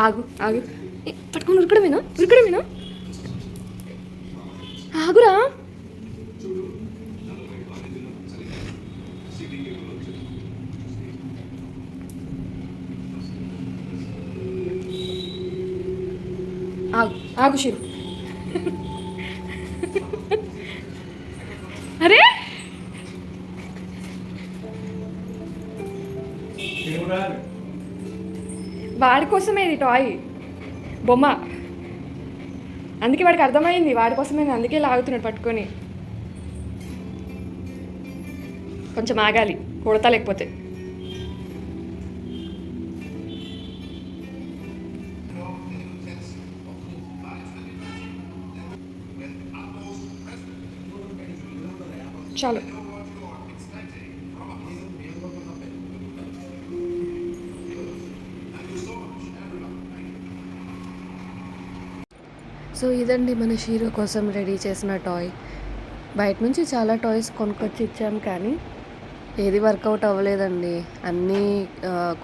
ఆగు ఆగు పట్టుకొని ఉరకడమేనా ఉరకడమేనా ఆగురా. ఆగు ఆగు శివు. అరే వాడి కోసమే ఇది టాయ్ బొమ్మ, అందుకే వాడికి అర్థమైంది వాడి కోసమే, అందుకే లాగుతున్నాడు పట్టుకొని. కొంచెం ఆగాలి, కొడతా లేకపోతే. చాలు. సో ఇదండి మన షీరో కోసం రెడీ చేసిన టాయ్. బయట నుంచి చాలా టాయ్స్ కొనుక్కొచ్చి ఇచ్చాం, కానీ ఏది వర్కౌట్ అవ్వలేదండి. అన్నీ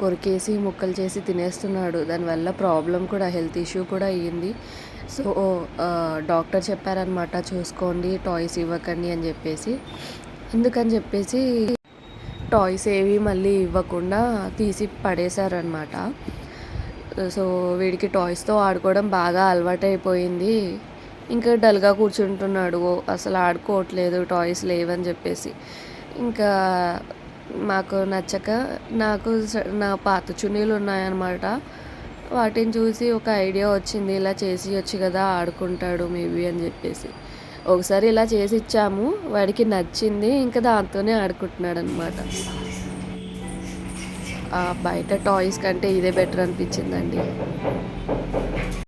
కొరికేసి ముక్కలు చేసి తినేస్తున్నాడు. దానివల్ల ప్రాబ్లం కూడా, హెల్త్ ఇష్యూ కూడా అయ్యింది. సో డాక్టర్ చెప్పారనమాట, చూసుకోండి టాయ్స్ ఇవ్వకండి అని చెప్పేసి. ఎందుకని చెప్పేసి టాయ్స్ ఏవి మళ్ళీ ఇవ్వకుండా తీసి పడేశారనమాట. సో వీడికి టాయ్స్తో ఆడుకోవడం బాగా అలవాటైపోయింది. ఇంకా డల్గా కూర్చుంటున్నాడు, అసలు ఆడుకోవట్లేదు టాయ్స్ లేవని చెప్పేసి. ఇంకా మాకు నచ్చక, నా పాత చున్నీలు ఉన్నాయన్నమాట, వాటిని చూసి ఒక ఐడియా వచ్చింది, ఇలా చేసి కదా ఆడుకుంటాడు మేబీ అని చెప్పేసి. ఒకసారి ఇలా చేసి ఇచ్చాము, వాడికి నచ్చింది, ఇంకా దాంతోనే ఆడుకుంటున్నాడు అనమాట. బయట టాయ్స్ కంటే ఇదే బెటర్ అనిపించిందండి.